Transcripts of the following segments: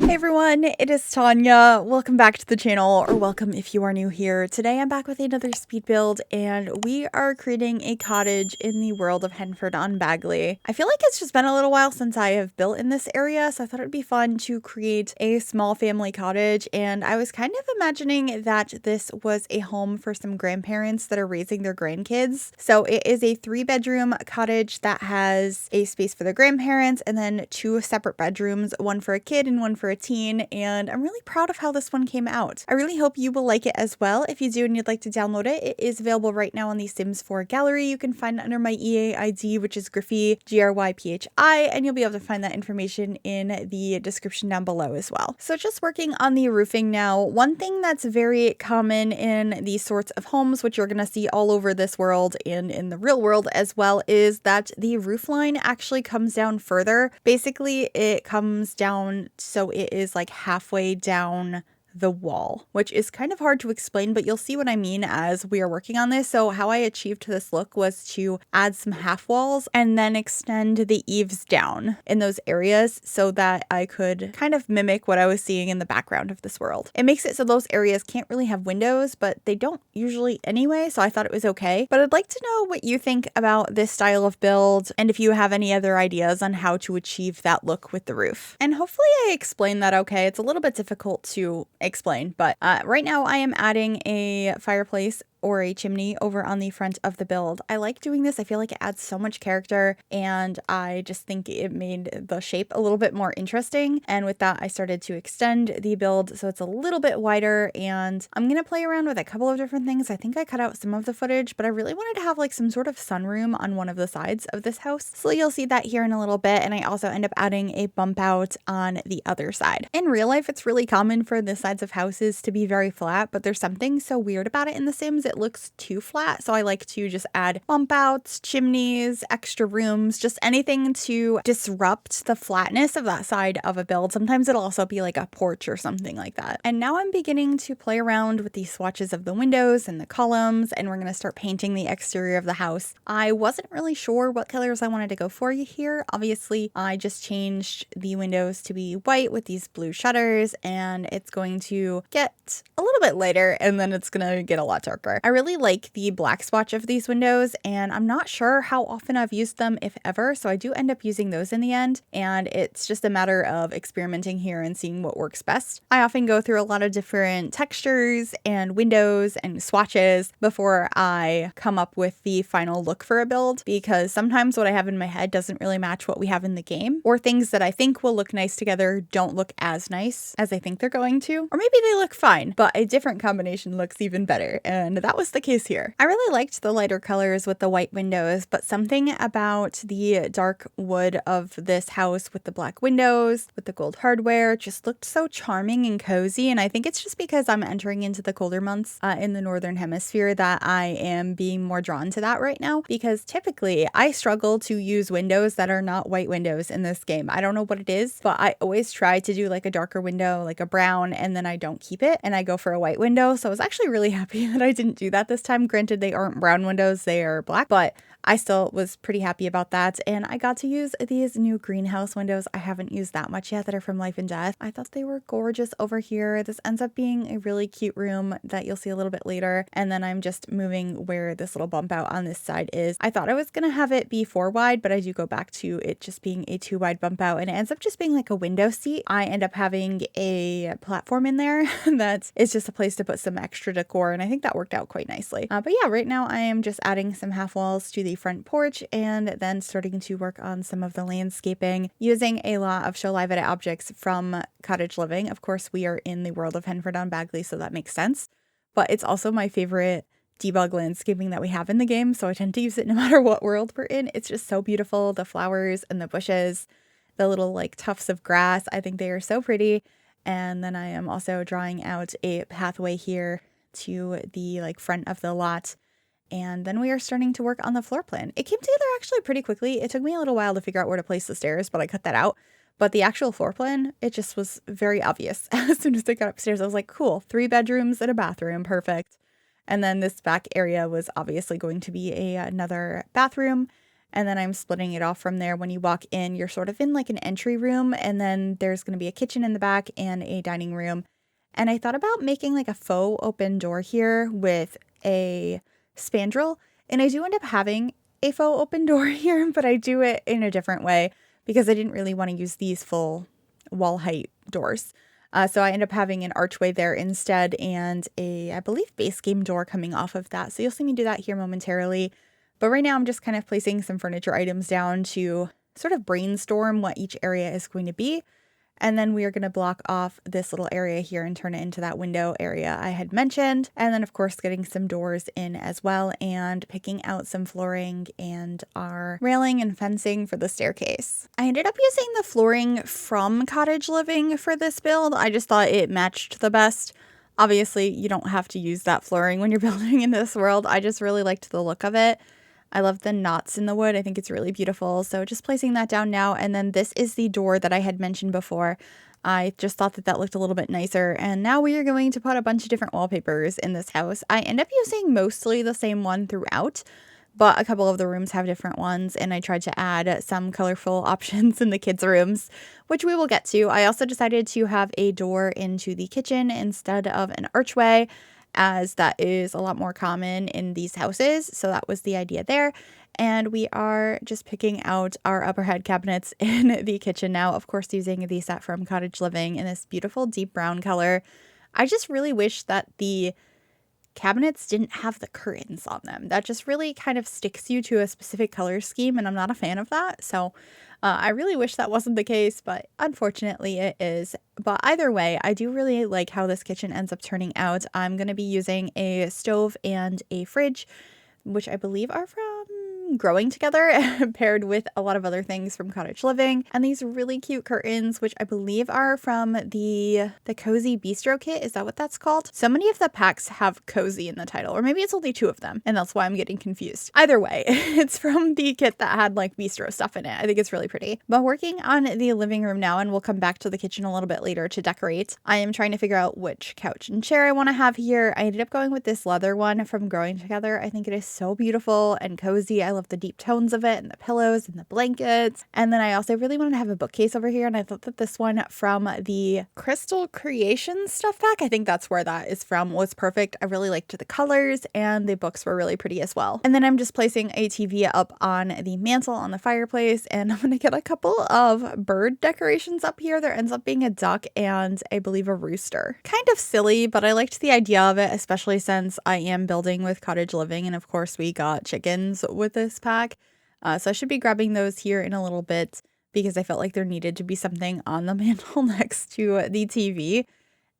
Hey everyone, it is Tanya. Welcome back to the channel, or welcome if you are new here. Today I'm back with another speed build, and we are creating a cottage in the world of Henford on Bagley. I feel like it's just been a little while since I have built in this area, so I thought it'd be fun to create a small family cottage, and I was kind of imagining that this was a home for some grandparents that are raising their grandkids. So it is a 3-bedroom cottage that has a space for the grandparents, and then 2 separate bedrooms, one for a kid and one for a teen, and I'm really proud of how this one came out. I really hope you will like it as well. If you do and you'd like to download it, it is available right now on the Sims 4 gallery. You can find it under my EA ID, which is Gryphi, Gryphi, and you'll be able to find that information in the description down below as well. So just working on the roofing now. One thing that's very common in these sorts of homes, which you're going to see all over this world and in the real world as well, is that the roof line actually comes down further. Basically, it comes down so it is like halfway down the wall, which is kind of hard to explain, but you'll see what I mean as we are working on this. So how I achieved this look was to add some half walls and then extend the eaves down in those areas so that I could kind of mimic what I was seeing in the background of this world. It makes it so those areas can't really have windows, but they don't usually anyway, so I thought it was okay. But I'd like to know what you think about this style of build, and if you have any other ideas on how to achieve that look with the roof. And hopefully I explained that okay. It's a little bit difficult to explain, but right now I am adding a fireplace or a chimney over on the front of the build. I like doing this. I feel like it adds so much character, and I just think it made the shape a little bit more interesting. And with that, I started to extend the build so it's a little bit wider, and I'm going to play around with a couple of different things. I think I cut out some of the footage, but I really wanted to have like some sort of sunroom on one of the sides of this house. So you'll see that here in a little bit. And I also end up adding a bump out on the other side. In real life, it's really common for the sides of houses to be very flat, but there's something so weird about it in The Sims. It looks too flat, so I like to just add bump outs, chimneys, extra rooms, just anything to disrupt the flatness of that side of a build. Sometimes it'll also be like a porch or something like that. And now I'm beginning to play around with the swatches of the windows and the columns, and we're going to start painting the exterior of the house. I wasn't really sure what colors I wanted to go for here. Obviously, I just changed the windows to be white with these blue shutters, and it's going to get a little bit lighter, and then it's going to get a lot darker. I really like the black swatch of these windows, and I'm not sure how often I've used them, if ever, so I do end up using those in the end, and it's just a matter of experimenting here and seeing what works best. I often go through a lot of different textures and windows and swatches before I come up with the final look for a build, because sometimes what I have in my head doesn't really match what we have in the game, or things that I think will look nice together don't look as nice as I think they're going to, or maybe they look fine, but a different combination looks even better, and that was the case here. I really liked the lighter colors with the white windows, but something about the dark wood of this house with the black windows, with the gold hardware, just looked so charming and cozy, and I think it's just because I'm entering into the colder months in the northern hemisphere that I am being more drawn to that right now, because typically I struggle to use windows that are not white windows in this game. I don't know what it is, but I always try to do like a darker window, like a brown, and then I don't keep it and I go for a white window. So I was actually really happy that I didn't do that this time. Granted, they aren't brown windows, they are black, but I still was pretty happy about that. And I got to use these new greenhouse windows I haven't used that much yet that are from Life and Death. I thought they were gorgeous over here. This ends up being a really cute room that you'll see a little bit later. And then I'm just moving where this little bump out on this side is. I thought I was going to have it be 4 wide, but I do go back to it just being a 2 wide bump out, and it ends up just being like a window seat. I end up having a platform in there that is just a place to put some extra decor, and I think that worked out quite nicely. But yeah, right now I am just adding some half walls to the front porch, and then starting to work on some of the landscaping using a lot of show live edit objects from Cottage Living. Of course, we are in the world of Henford on Bagley, so that makes sense, but it's also my favorite debug landscaping that we have in the game, so I tend to use it no matter what world we're in. It's just so beautiful. The flowers and the bushes, the little like tufts of grass, I think they are so pretty. And then I am also drawing out a pathway here to the like front of the lot. And then we are starting to work on the floor plan. It came together actually pretty quickly. It took me a little while to figure out where to place the stairs, but I cut that out. But the actual floor plan, it just was very obvious. As soon as I got upstairs, I was like, cool, 3 bedrooms and a bathroom, perfect. And then this back area was obviously going to be another bathroom. And then I'm splitting it off from there. When you walk in, you're sort of in like an entry room, and then there's going to be a kitchen in the back and a dining room. And I thought about making like a faux open door here with a spandrel. And I do end up having a faux open door here, but I do it in a different way because I didn't really want to use these full wall height doors. So I end up having an archway there instead and a, I believe, base game door coming off of that. So you'll see me do that here momentarily. But right now I'm just kind of placing some furniture items down to sort of brainstorm what each area is going to be. And then we are going to block off this little area here and turn it into that window area I had mentioned. And then of course getting some doors in as well and picking out some flooring and our railing and fencing for the staircase. I ended up using the flooring from Cottage Living for this build. I just thought it matched the best. Obviously, you don't have to use that flooring when you're building in this world. I just really liked the look of it. I love the knots in the wood. I think it's really beautiful. So just placing that down now. And then this is the door that I had mentioned before. I just thought that that looked a little bit nicer. And now we are going to put a bunch of different wallpapers in this house. I end up using mostly the same one throughout, but a couple of the rooms have different ones. And I tried to add some colorful options in the kids' rooms, which we will get to. I also decided to have a door into the kitchen instead of an archway, as that is a lot more common in these houses. So that was the idea there. And we are just picking out our upper head cabinets in the kitchen now, of course, using the set from Cottage Living in this beautiful deep brown color. I just really wish that the cabinets didn't have the curtains on them. That just really kind of sticks you to a specific color scheme, and I'm not a fan of that. So I really wish that wasn't the case, but unfortunately it is. But either way, I do really like how this kitchen ends up turning out. I'm going to be using a stove and a fridge, which I believe are from Growing Together, paired with a lot of other things from Cottage Living, and these really cute curtains, which I believe are from the Cozy Bistro kit. Is that what that's called? So many of the packs have cozy in the title, or maybe it's only 2 of them, and that's why I'm getting confused. Either way, it's from the kit that had like bistro stuff in it. I think it's really pretty. But working on the living room now, and we'll come back to the kitchen a little bit later to decorate. I am trying to figure out which couch and chair I want to have here. I ended up going with this leather one from Growing Together. I think it is so beautiful and cozy. I love the deep tones of it and the pillows and the blankets. And then I also really wanted to have a bookcase over here, and I thought that this one from the Crystal Creations stuff pack, I think that's where that is from, was perfect. I really liked the colors, and the books were really pretty as well. And then I'm just placing a TV up on the mantle on the fireplace, and I'm gonna get a couple of bird decorations up here. There ends up being a duck and I believe a rooster. Kind of silly, but I liked the idea of it, especially since I am building with Cottage Living, and of course we got chickens with this pack. So I should be grabbing those here in a little bit because I felt like there needed to be something on the mantle next to the TV.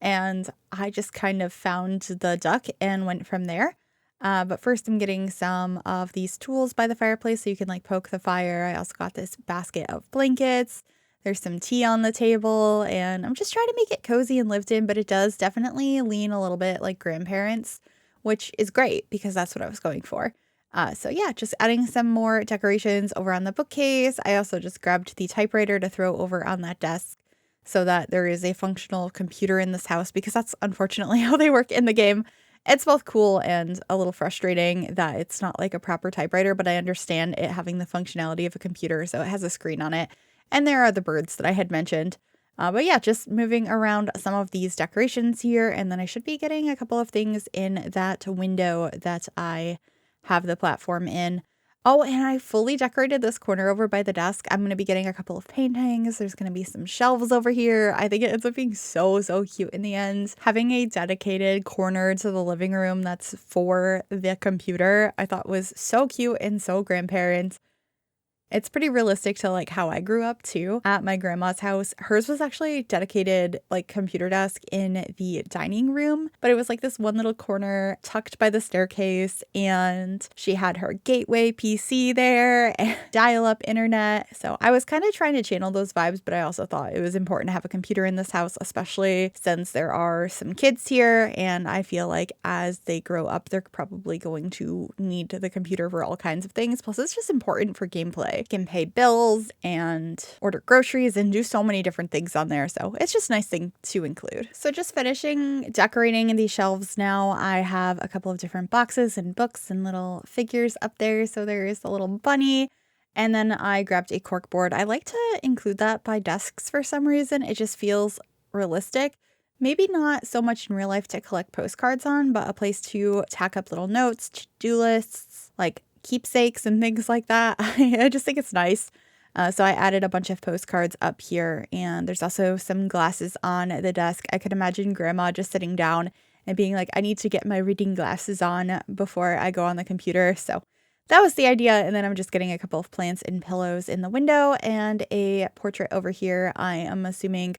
And I just kind of found the duck and went from there. But first I'm getting some of these tools by the fireplace so you can like poke the fire. I also got this basket of blankets. There's some tea on the table, and I'm just trying to make it cozy and lived in, but it does definitely lean a little bit like grandparents, which is great because that's what I was going for. So yeah, just adding some more decorations over on the bookcase. I also just grabbed the typewriter to throw over on that desk so that there is a functional computer in this house, because that's unfortunately how they work in the game. It's both cool and a little frustrating that it's not like a proper typewriter, but I understand it having the functionality of a computer, so it has a screen on it. And there are the birds that I had mentioned. But yeah, just moving around some of these decorations here, and then I should be getting a couple of things in that window that I have the platform in. Oh, and I fully decorated this corner over by the desk. I'm going to be getting a couple of paintings. There's going to be some shelves over here. I think it ends up being so cute in the end. Having a dedicated corner to the living room that's for the computer, I thought was so cute and so grandparent. It's pretty realistic to like how I grew up too at my grandma's house. Hers was actually dedicated like computer desk in the dining room, but it was like this one little corner tucked by the staircase, and she had her gateway PC there and dial-up internet. So I was kind of trying to channel those vibes, but I also thought it was important to have a computer in this house, especially since there are some kids here, and I feel like as they grow up, they're probably going to need the computer for all kinds of things. Plus, it's just important for gameplay. Can pay bills and order groceries and do so many different things on there. So it's just a nice thing to include. So just finishing decorating these shelves now. I have a couple of different boxes and books and little figures up there. So there is a little bunny And then I grabbed a cork board. I like to include that by desks for some reason. It just feels realistic. Maybe not so much in real life to collect postcards on, but a place to tack up little notes, to-do lists, like keepsakes and things like that. I just think it's nice. So I added a bunch of postcards up here, and there's also some glasses on the desk. I could imagine Grandma just sitting down and being like, I need to get my reading glasses on before I go on the computer. So that was the idea. And then I'm just getting a couple of plants and pillows in the window and a portrait over here. I am assuming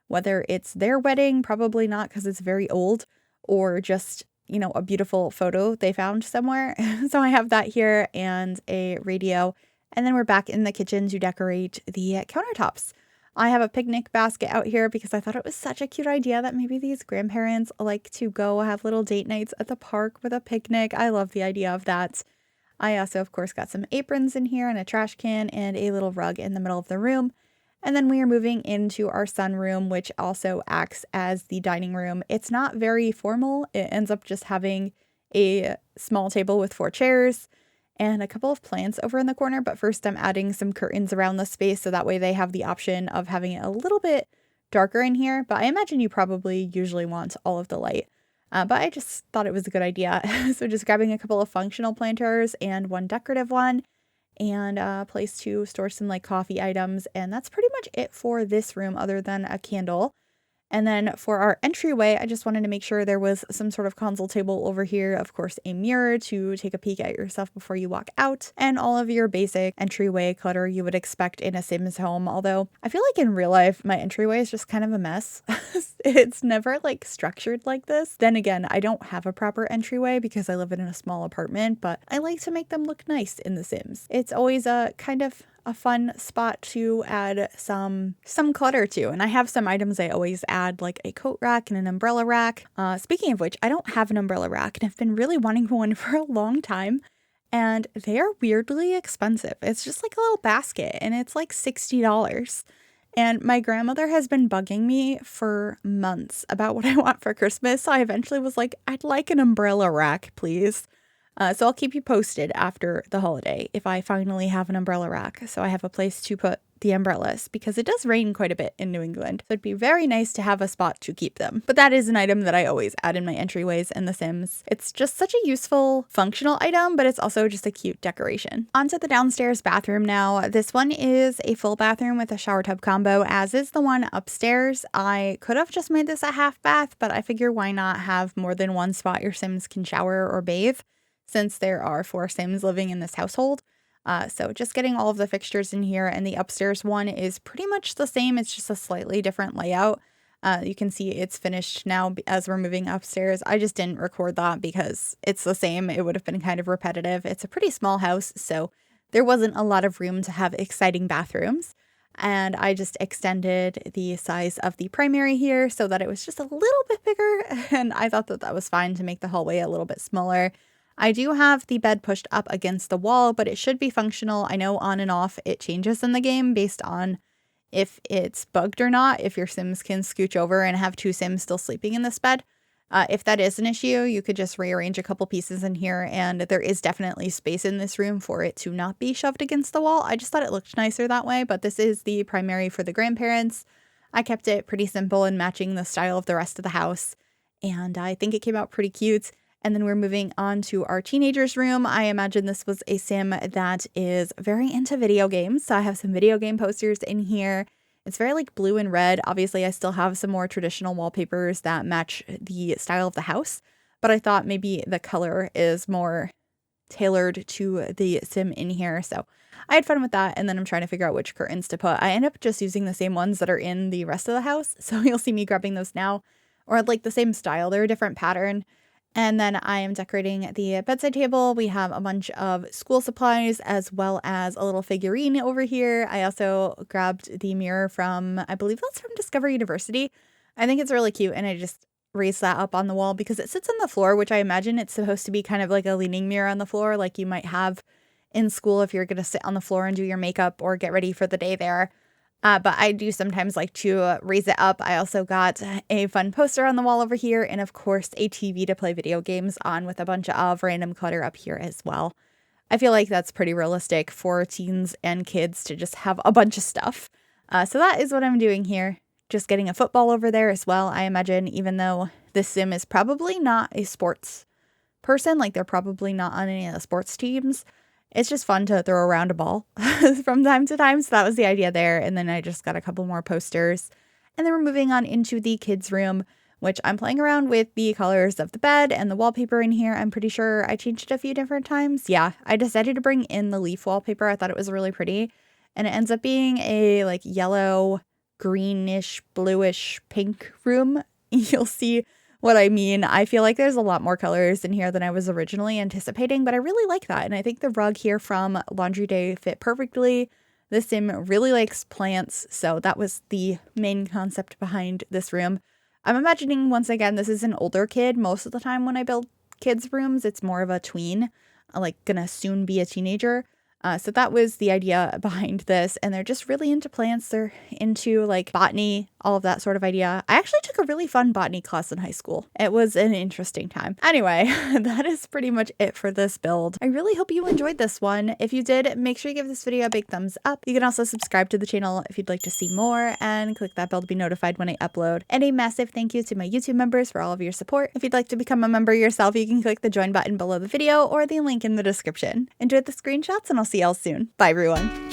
whether it's their wedding, probably not because it's very old, or just, you know, a beautiful photo they found somewhere. So I have that here and a radio. And then we're back in the kitchen to decorate the countertops. I have a picnic basket out here because I thought it was such a cute idea that maybe these grandparents like to go have little date nights at the park with a picnic. I love the idea of that. I also, of course, got some aprons in here and a trash can and a little rug in the middle of the room. And then we are moving into our sunroom, which also acts as the dining room. It's not very formal. It ends up just having a small table with 4 chairs and a couple of plants over in the corner. But first I'm adding some curtains around the space so that way they have the option of having it a little bit darker in here. But I imagine you probably usually want all of the light. But I just thought it was a good idea. So just grabbing a couple of functional planters and one decorative one and a place to store some like coffee items. And that's pretty much it for this room other than a candle. And then for our entryway, I just wanted to make sure there was some sort of console table over here. Of course, a mirror to take a peek at yourself before you walk out, and all of your basic entryway clutter you would expect in a Sims home. Although I feel like in real life, my entryway is just kind of a mess. It's never like structured like this. Then again, I don't have a proper entryway because I live in a small apartment, but I like to make them look nice in The Sims. It's always a kind of a fun spot to add some clutter to. And I have some items I always add, like a coat rack and an umbrella rack. Speaking of which, I don't have an umbrella rack and I've been really wanting one for a long time. And they are weirdly expensive. It's just like a little basket and it's like $60. And my grandmother has been bugging me for months about what I want for Christmas. So I eventually was like, I'd like an umbrella rack, please. So I'll keep you posted after the holiday if I finally have an umbrella rack. So I have a place to put the umbrellas because it does rain quite a bit in New England. So it'd be very nice to have a spot to keep them. But that is an item that I always add in my entryways in The Sims. It's just such a useful, functional item, but it's also just a cute decoration. Onto the downstairs bathroom now. This one is a full bathroom with a shower tub combo, as is the one upstairs. I could have just made this a half bath, but I figure why not have more than one spot your Sims can shower or bathe, since there are 4 Sims living in this household. So just getting all of the fixtures in here, and the upstairs one is pretty much the same. It's just a slightly different layout. You can see it's finished now as we're moving upstairs. I just didn't record that because it's the same. It would have been kind of repetitive. It's a pretty small house, so there wasn't a lot of room to have exciting bathrooms. And I just extended the size of the primary here so that it was just a little bit bigger. And I thought that that was fine to make the hallway a little bit smaller. I do have the bed pushed up against the wall, but it should be functional. I know on and off it changes in the game based on if it's bugged or not, if your Sims can scooch over and have 2 Sims still sleeping in this bed. If that is an issue, you could just rearrange a couple pieces in here, and there is definitely space in this room for it to not be shoved against the wall. I just thought it looked nicer that way, but this is the primary for the grandparents. I kept it pretty simple and matching the style of the rest of the house, and I think it came out pretty cute. And then we're moving on to our teenager's room. I imagine this was a Sim that is very into video games. So I have some video game posters in here. It's very like blue and red. Obviously, I still have some more traditional wallpapers that match the style of the house. But I thought maybe the color is more tailored to the Sim in here. So I had fun with that. And then I'm trying to figure out which curtains to put. I end up just using the same ones that are in the rest of the house. So you'll see me grabbing those now. Or like the same style. They're a different pattern. And then I am decorating the bedside table. We have a bunch of school supplies as well as a little figurine over here. I also grabbed the mirror from, I believe that's from Discover University. I think it's really cute, and I just raised that up on the wall because it sits on the floor, which I imagine it's supposed to be kind of like a leaning mirror on the floor, like you might have in school if you're going to sit on the floor and do your makeup or get ready for the day there. But I do sometimes like to raise it up. I also got a fun poster on the wall over here, and of course a TV to play video games on with a bunch of random clutter up here as well. I feel like that's pretty realistic for teens and kids to just have a bunch of stuff. So that is what I'm doing here. Just getting a football over there as well, I imagine, even though this sim is probably not a sports person, like they're probably not on any of the sports teams. It's just fun to throw around a ball from time to time. So that was the idea there. And then I just got a couple more posters. And then we're moving on into the kids' room, which I'm playing around with the colors of the bed and the wallpaper in here. I'm pretty sure I changed it a few different times. Yeah, I decided to bring in the leaf wallpaper. I thought it was really pretty. And it ends up being a like yellow, greenish, bluish, pink room. You'll see what I mean. I feel like there's a lot more colors in here than I was originally anticipating, but I really like that. And I think the rug here from Laundry Day fit perfectly. This sim really likes plants, so that was the main concept behind this room. I'm imagining, once again, this is an older kid. Most of the time when I build kids' rooms, it's more of a tween, like gonna soon be a teenager. So that was the idea behind this, and they're just really into plants. They're into like botany, all of that sort of idea. I actually took a really fun botany class in high school. It was an interesting time. Anyway, that is pretty much it for this build. I really hope you enjoyed this one. If you did, make sure you give this video a big thumbs up. You can also subscribe to the channel if you'd like to see more, and click that bell to be notified when I upload. And a massive thank you to my YouTube members for all of your support. If you'd like to become a member yourself, you can click the join button below the video or the link in the description. Enjoy the screenshots, and I'll see y'all soon. Bye, everyone.